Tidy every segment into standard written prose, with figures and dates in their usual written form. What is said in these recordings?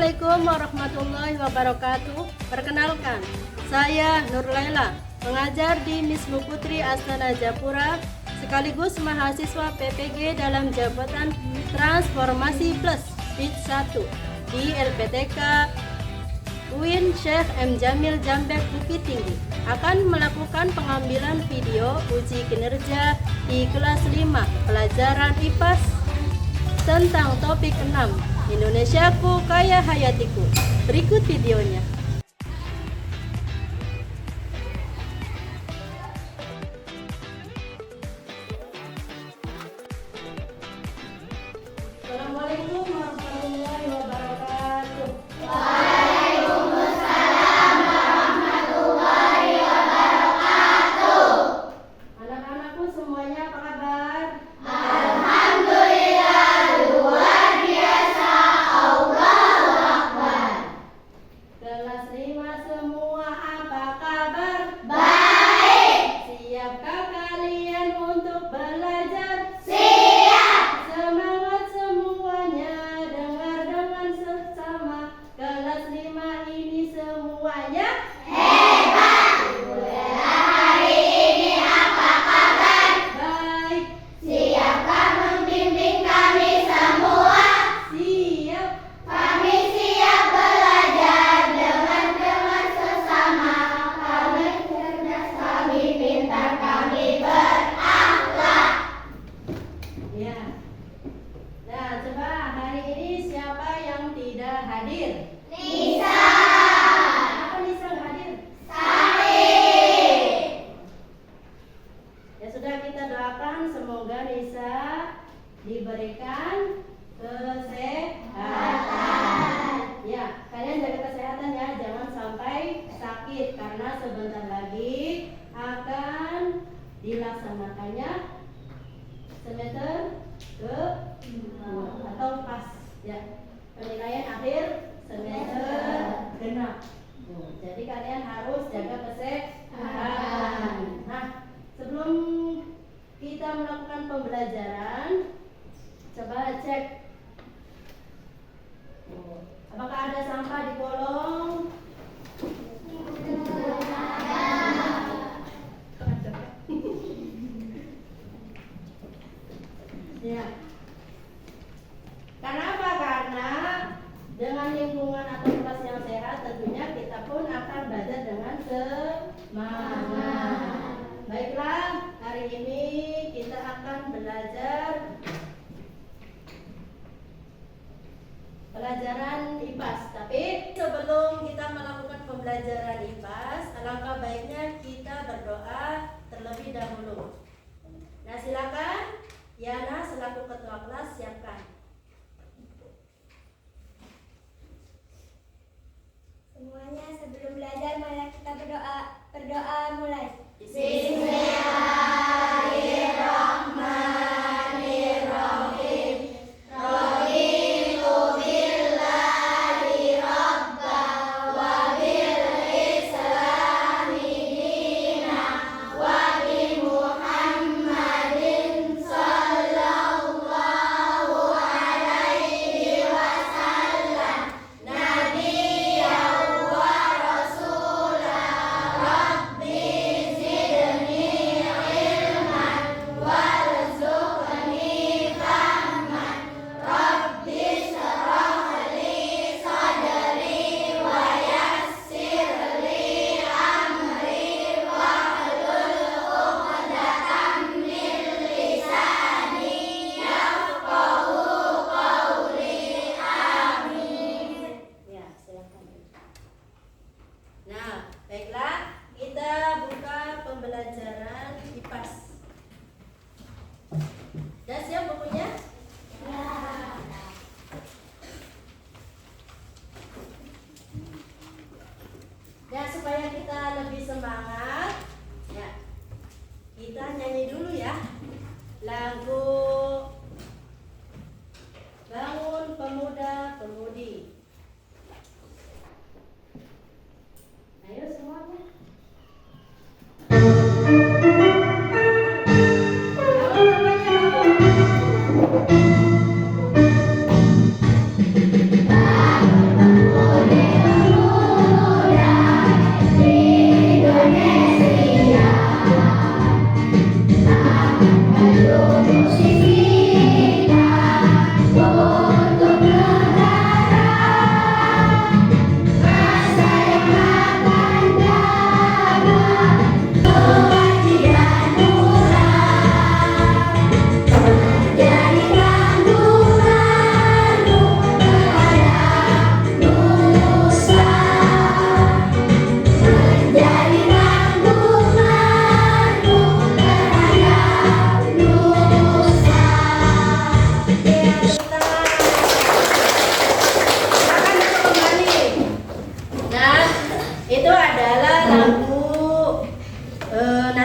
Assalamualaikum warahmatullahi wabarakatuh. Perkenalkan, saya Nur Laila, mengajar di Mismu Putri Astana Japura, sekaligus mahasiswa PPG dalam Jabatan Transformasi Plus Batch 1 di LPTK UIN Syekh M. Jamil Jambek Bukit Tinggi. Akan melakukan pengambilan video uji kinerja di kelas 5 pelajaran IPAS tentang topik 6 Indonesiaku Kaya Hayatiku. Berikut videonya. Assalamualaikum warahmatullahi wabarakatuh. Waalaikumsalam warahmatullahi wabarakatuh. Anak-anakku semuanya apa kabar? Alhamdulillah, luar biasa. Allahu Akbar. Kelas 5 semua apa kabar? Baik. Siapkah kalian untuk belajar? Siap. Semangat semuanya, dengar dengan seksama. Kelas 5 ini semuanya Hebat. Hari ini apa kabar? baik. Siapkah membimbing kami semua? Siap. Kami siap belajar dengan sesama. Kami cerdas, kami pintar, kami berakhlak. Ya. Nah, coba hari ini siapa yang tidak hadir? Nisa. Kenapa Nisa nggak hadir? Sakit. Ya sudah, kita doakan semoga Nisa diberikan kesehatan. Ya, kalian jaga kesehatan ya, jangan sampai sakit karena sebentar lagi akan dilaksanakannya semester ke atau pas ya, penilaian akhir semester genap. Jadi kalian harus jaga kesehatan. Nah, sebelum kita melakukan pembelajaran, coba cek apakah ada sampah di kolong. Ya. Karena apa? Karena dengan lingkungan atau kelas yang sehat tentunya kita pun akan belajar dengan semangat. Baiklah, hari ini kita akan belajar pelajaran IPAS. Tapi sebelum kita melakukan pembelajaran IPAS, alangkah baiknya kita berdoa terlebih dahulu. Nah, silakan Yana selaku ketua kelas siapkan. Semuanya sebelum belajar mari kita berdoa. Berdoa mulai. Bismillahirrahmanirrahim. Raditu billahi rabba wa bil islami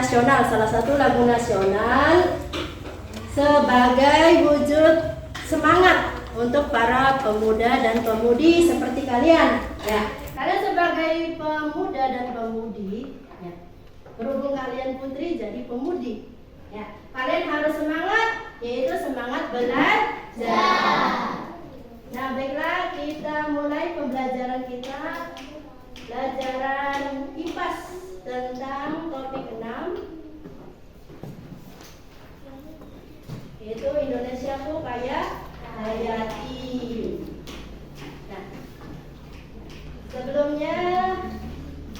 nasional, salah satu lagu nasional sebagai wujud semangat untuk para pemuda dan pemudi seperti kalian. Ya, kalian sebagai pemuda dan pemudi, ya, berhubung kalian putri jadi pemudi. Ya, kalian harus semangat, yaitu semangat belajar. Nah, baiklah, kita mulai pembelajaran kita. Pelajaran IPAS tentang topik 6, yaitu Indonesiaku Kaya Hayati. Nah, sebelumnya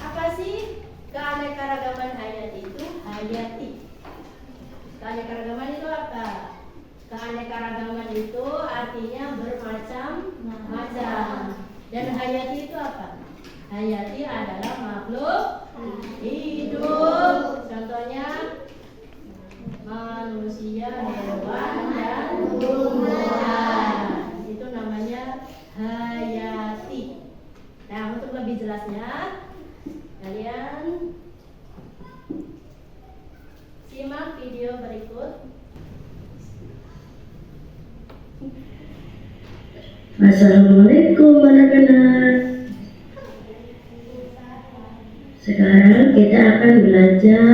apa sih keanekaragaman hayati itu? Hayati. Keanekaragaman itu apa? Keanekaragaman itu artinya bermacam-macam. Dan hayati itu apa? Hayati adalah makhluk hidup. Contohnya manusia, hewan, dan tumbuhan. Itu namanya hayati. Nah, untuk lebih jelasnya, kalian simak video berikut. Assalamualaikum anak-anak. Sekarang kita akan belajar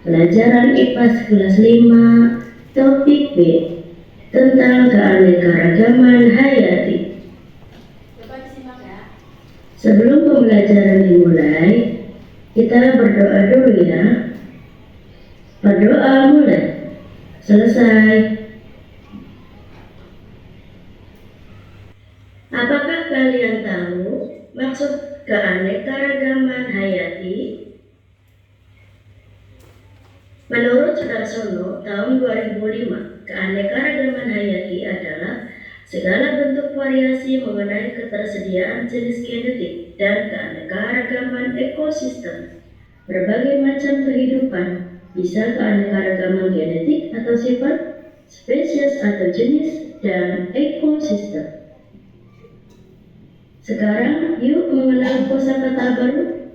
pelajaran IPAS kelas 5 topik B tentang keanekaragaman hayati. Coba disimak ya. Sebelum pembelajaran dimulai, kita berdoa dulu ya. Berdoa mulai. Selesai. Apakah kalian tahu maksud keanekaragaman hayati? Menurut Sudarsono tahun 2005, keanekaragaman hayati adalah segala bentuk variasi mengenai ketersediaan jenis genetik dan keanekaragaman ekosistem. Berbagai macam kehidupan, bisa keanekaragaman genetik atau sifat, spesies atau jenis, dan ekosistem. Sekarang yuk mengenal kosakata baru.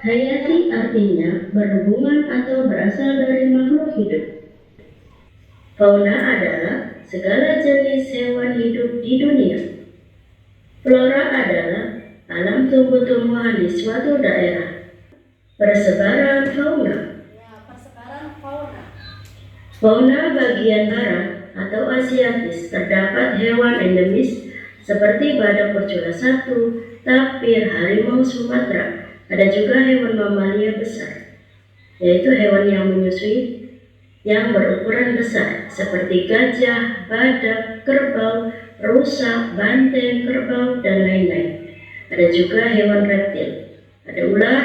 Hayati artinya berhubungan atau berasal dari makhluk hidup. Fauna adalah segala jenis hewan hidup di dunia. Flora adalah alam tumbuh-tumbuhan di suatu daerah. Persebaran fauna. Ya, persebaran fauna. Fauna bagian barat atau Asiatis terdapat hewan endemis seperti badak bercula 1, tapir, harimau Sumatera. Ada juga hewan mamalia besar, yaitu hewan yang menyusui yang berukuran besar seperti gajah, badak, kerbau, rusa, banteng, kerbau, dan lain-lain. Ada juga hewan reptil. Ada ular,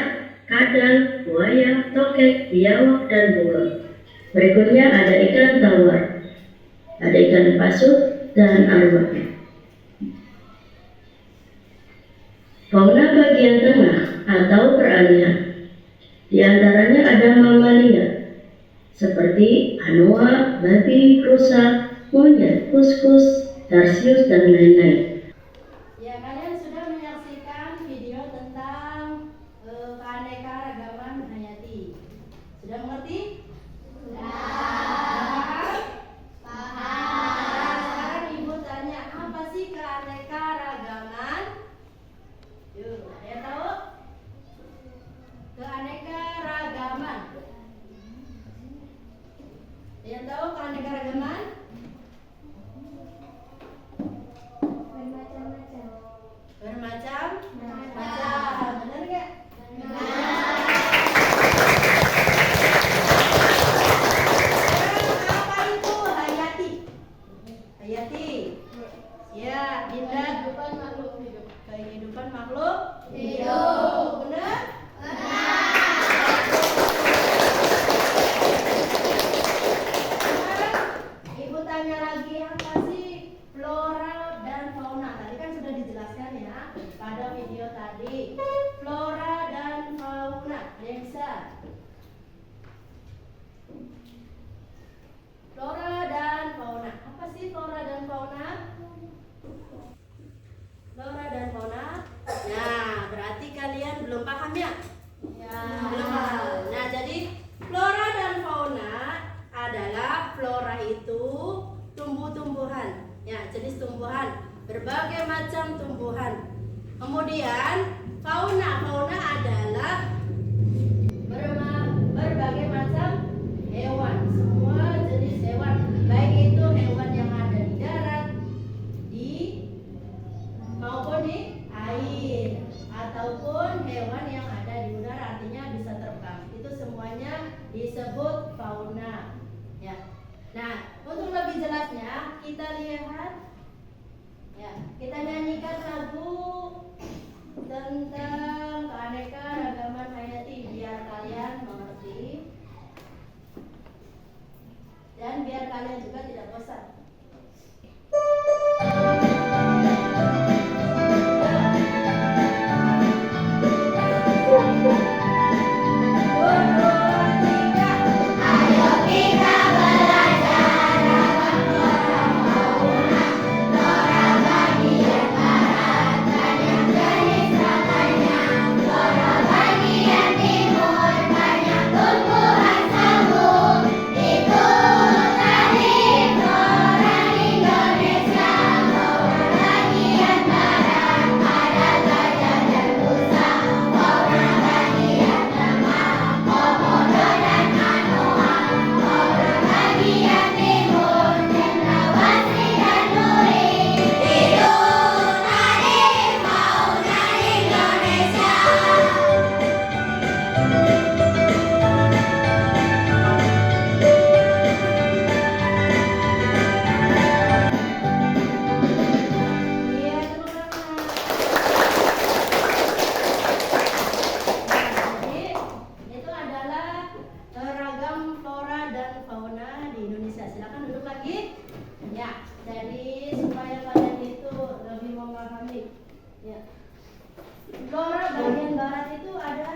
kadal, buaya, tokek, biawak, dan bunglon. Berikutnya ada ikan tawar, ada ikan pasut, dan arwah. Fauna bagian tengah atau peralihan. Di antaranya ada mamalia seperti anoa, babi, rusa, monyet, kuskus, tarsius, dan lain-lain. Ya, kalian sudah menyaksikan video tentang keanekaragaman hayati. Sudah mengerti? Sudah. Paham. Sekarang Ibu tanya, apa sih keanekaragaman? Yuk, ada yang tahu? Keanekaragaman. Ada yang tahu keanekaragaman? Bermacam-macam. Bermacam-macam. Benar nggak? berbagai macam tumbuhan. Kemudian fauna adalah berbagai macam hewan, semua jenis hewan, baik itu hewan yang ada di darat, maupun di air, ataupun hewan yang ada di udara, artinya bisa terbang. Itu semuanya disebut fauna. Ya. Nah, untuk lebih jelasnya kita lihat, ya, kita nyanyikan lagu tentang keanekaragaman hayati biar kalian mengerti dan biar kalian juga tidak bosan. Flora bagian barat itu ada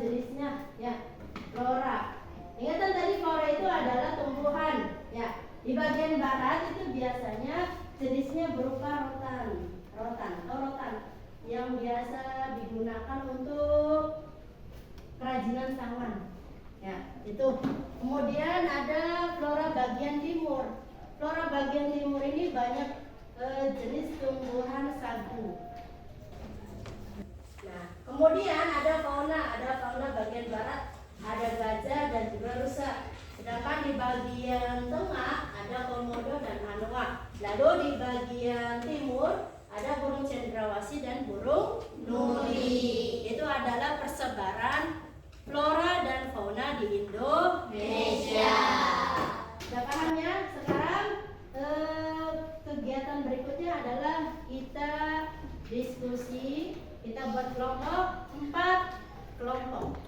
jenisnya, ya. Flora. Ingatan tadi flora itu adalah tumbuhan, ya. Di bagian barat itu biasanya jenisnya berupa rotan yang biasa digunakan untuk kerajinan tangan, ya. Itu. Kemudian ada flora bagian timur. Flora bagian timur ini banyak jenis tumbuhan sagu. Nah, kemudian ada fauna bagian barat, ada gajah dan juga rusa. Sedangkan di bagian tengah ada komodo dan anoa. Lalu di bagian timur ada burung cendrawasih dan burung nuri. Itu adalah persebaran flora dan fauna di Indonesia. Sudah paham ya? Sekarang kegiatan berikutnya adalah kita diskusi. Kita buat kelompok 4 kelompok.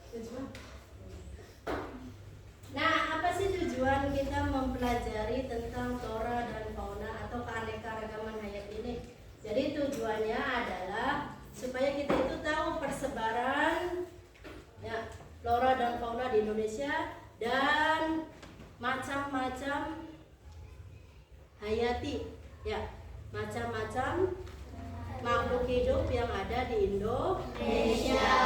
Tujuan. Nah, apa sih tujuan kita mempelajari tentang flora dan fauna atau keanekaragaman hayat ini? Jadi tujuannya adalah supaya kita itu tahu persebaran, ya, flora dan fauna di Indonesia dan macam-macam hayati, ya, macam-macam makhluk hidup yang ada di Indonesia.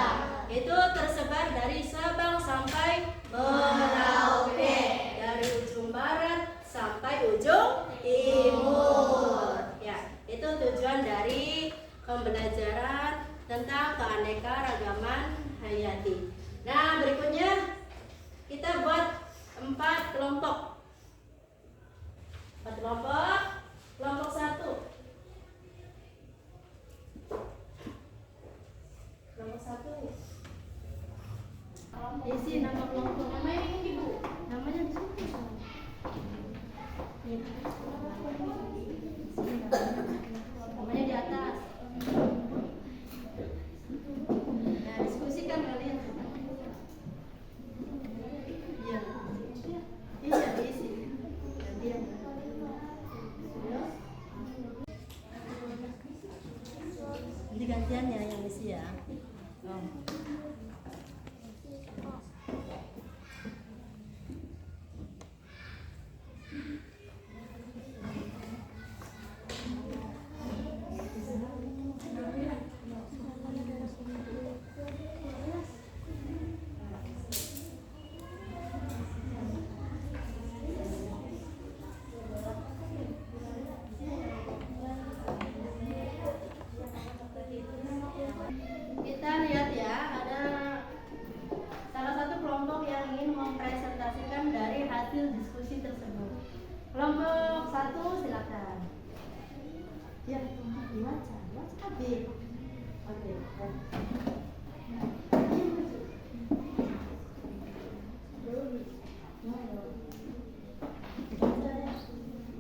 Itu tersebar dari Sabang sampai Merauke, dari ujung barat sampai ujung timur. Ya, itu tujuan dari pembelajaran tentang keanekaragaman hayati. Nah, berikutnya kita buat 4 kelompok. 4 kelompok. Kelompok 1. Kelompok 1. Isi nama kelompok. Namanya ini, Bu. Namanya di situ. Namanya di atas. Nah, diskusikan kalian. Iya. Iya, diisi. Gantian. Nanti gantian ya yang isi ya. Oh.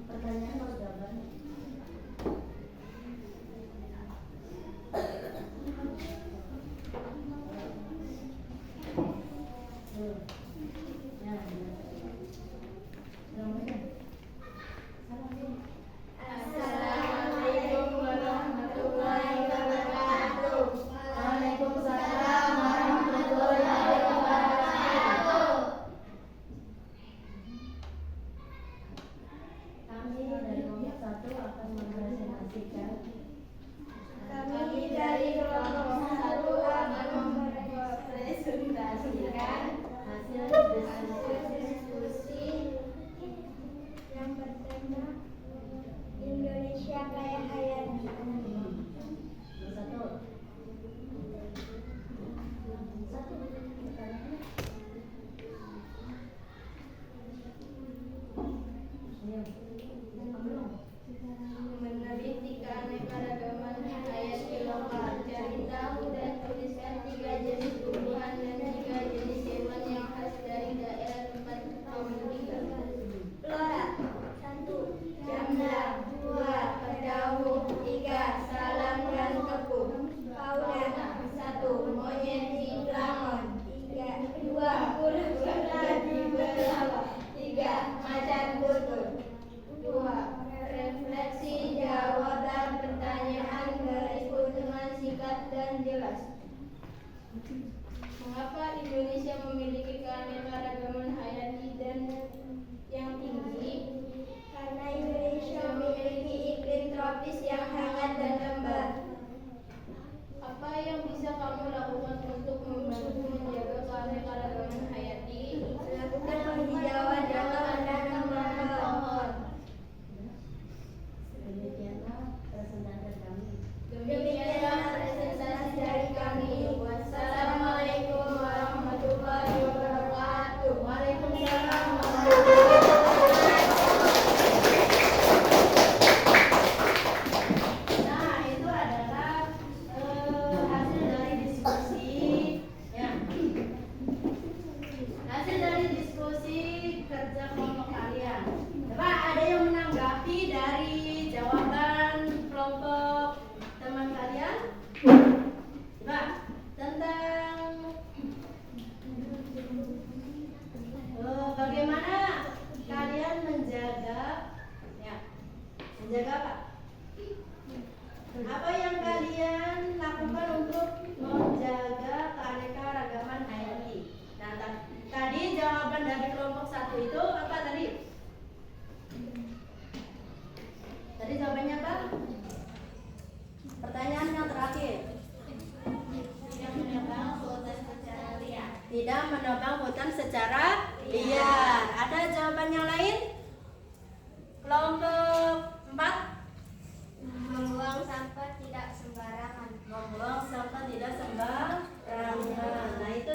Pertanyaan atau jawaban? Assalamualaikum warahmatullahi wabarakatuh. Waalaikumsalam warahmatullahi wabarakatuh. Kami dari kelompok 1 akan mempresentasikan Kami dari kelompok 1 akan mempresentasikan hasil diskusi yang bertema Indonesia Kaya Hayati. Satu. Meneliti keanekaragaman hayati lokal, cari tahu dan tuliskan 3 jenis tumbuhan dan 3 jenis hewan yang khas dari daerah tempat kamu tinggal. Flora 1. Jamblang 2. Pedauh 3. Salam dan kebun. Fauna 1. Monyet cingkrangon 2. Kura-kura di bawah 3. Macan tutul. 2. Refleksi jawaban pertanyaan berikut dengan singkat dan jelas. Mengapa Indonesia memiliki keanekaragaman hayati dan yang tinggi? Karena Indonesia memiliki iklim tropis yang hangat dan lembab. Apa yang bisa kamu lakukan untuk membantu menjaga keanekaragaman hayati? Melakukan penghijauan dan menanam pohon. Demikianlah presentasi dari kami. Wassalamualaikum warahmatullahi wabarakatuh. Waalaikumsalam warahmatullahi wabarakatuh. Nah, itu adalah hasil dari diskusi, ya. Hasil dari diskusi kerja kelompok kalian. Coba ada yang menanggapi dari jawaban kelompok teman kalian? Coba tentang bagaimana kalian menjaga, ya, menjaga apa? Apa yang kalian lakukan untuk menjaga keanekaragaman hayati? Nah, tadi jawaban dari kelompok 1 itu apa tadi? Tadi jawabannya apa? Pertanyaan yang terakhir. Tidak menebang hutan secara liar. Tidak menebang hutan secara liar. Ada jawaban yang lain? Kelompok 4. Membuang sampah tidak sembarangan. Membuang sampah tidak sembarangan. Nah, itu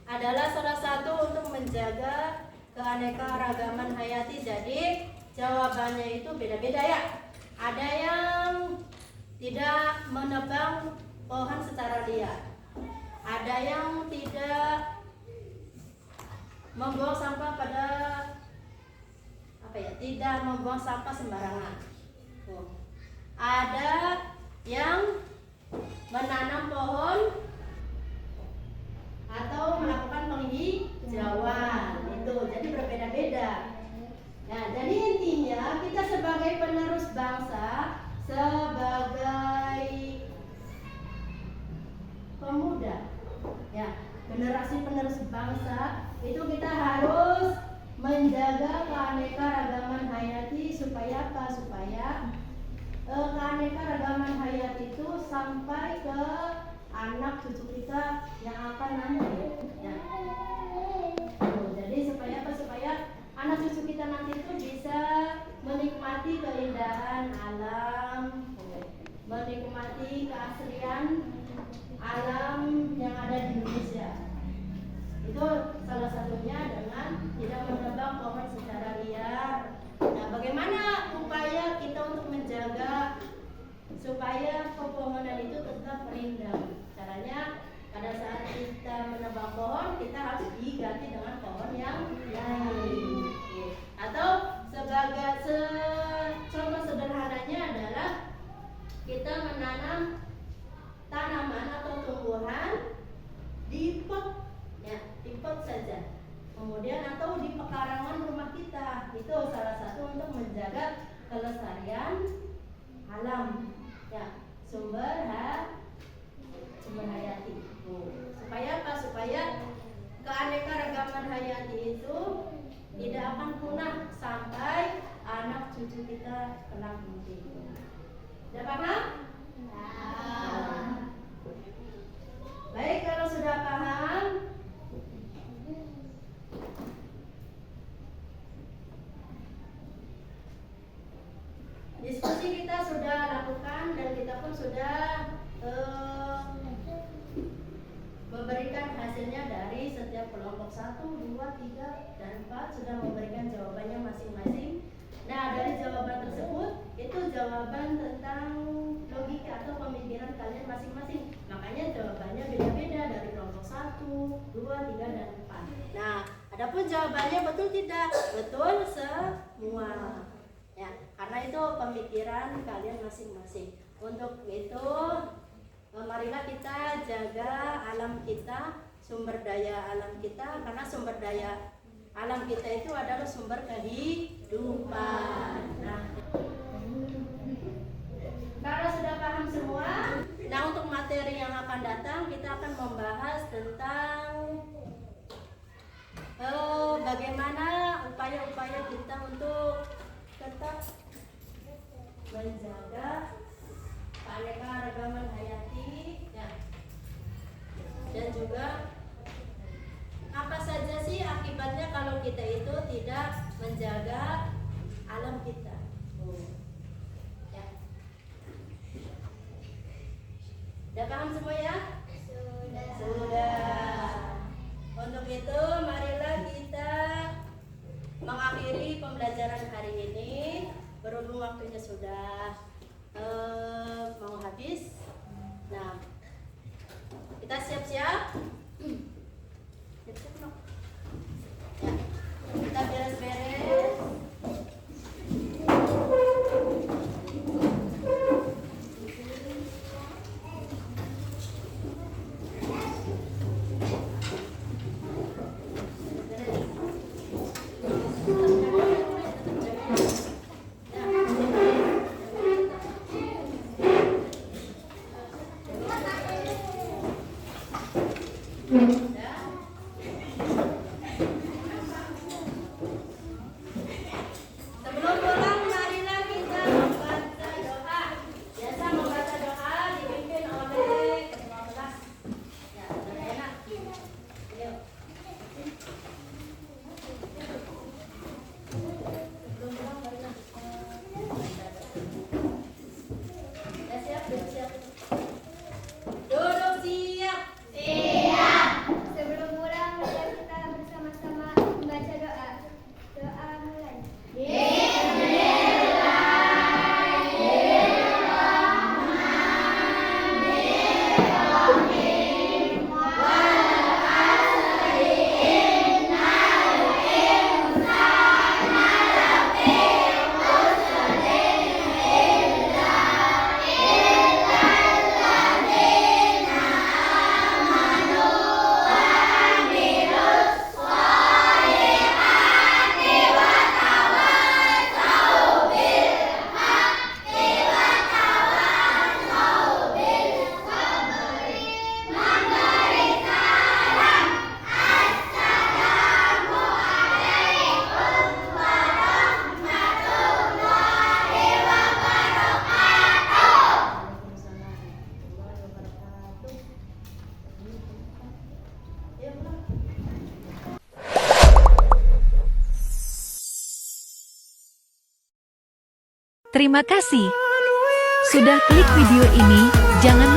adalah salah satu untuk menjaga keanekaragaman hayati. Jadi jawabannya itu beda-beda, ya. Ada yang tidak menebang pohon secara liar. Ada yang tidak membuang sampah pada tidak membuang sampah sembarangan. Ada yang menanam pohon atau melakukan penghijauan. Itu jadi berbeda-beda. Nah, jadi intinya kita sebagai penerus bangsa, sebagai pemuda, ya, generasi penerus bangsa, itu kita harus menjaga keanekaragaman hayati supaya apa? Supaya keanekaragaman hayati itu sampai ke anak cucu kita yang akan nanti, ya. Jadi supaya apa? Supaya anak cucu kita nanti itu bisa menikmati keindahan alam, menikmati keaslian alam yang ada di Indonesia. Itu salah satunya dengan tidak menebang pohon secara liar. Nah, bagaimana upaya kita untuk menjaga supaya pepohonan itu tetap rindang. Caranya pada saat kita menebang pohon, kita harus diganti dengan pohon yang lain. Atau contoh sederhananya adalah kita menanam tanaman atau tumbuhan di pot, ya, di pot saja. Kemudian atau di pekarangan rumah kita, itu salah satu untuk menjaga kelestarian alam, ya, sumber hayati. Supaya apa? Supaya keanekaragaman hayati itu tidak akan punah sampai anak cucu kita kelak nanti. Sudah paham? Baik, kalau sudah paham, diskusi kita sudah lakukan dan kita pun sudah memberikan hasilnya dari setiap kelompok 1, 2, 3, dan 4 sudah memberikan jawabannya masing-masing. Nah, dari jawaban tersebut itu jawaban tentang logika atau pemikiran kalian masing-masing. Makanya jawabannya beda-beda dari kelompok 1, 2, 3, dan 4. Nah, adapun jawabannya betul tidak? Betul semua. Ya, karena itu pemikiran kalian masing-masing. Untuk itu, marilah kita jaga alam kita, sumber daya alam kita, karena sumber daya alam kita itu adalah sumber kehidupan. Nah, kalau sudah paham semua, nah untuk materi yang akan datang kita akan membahas tentang bagaimana upaya-upaya kita untuk tetap menjaga keanekaragaman hayati, ya. Dan juga apa saja sih akibatnya kalau kita itu tidak menjaga alam kita. Ya. Sudah paham semua ya? Sudah. Untuk itu marilah kita mengakhiri pembelajaran hari ini. Berhubung waktunya sudah mau habis. Nah, kita siap-siap. Ya, kita beres-beres. Sebelum pulang, marilah kita membaca doa. Biasa membaca doa dipimpin oleh ketua kelas. Ya, sudah enak. Yuk. Sebelum pulang, marilah kita membaca doa. Ya, siap, duduk siap. Duduk siap. Sebelum pulang, mari kita bersama-sama membaca doa. Doa mulai. Terima kasih sudah klik video ini. Jangan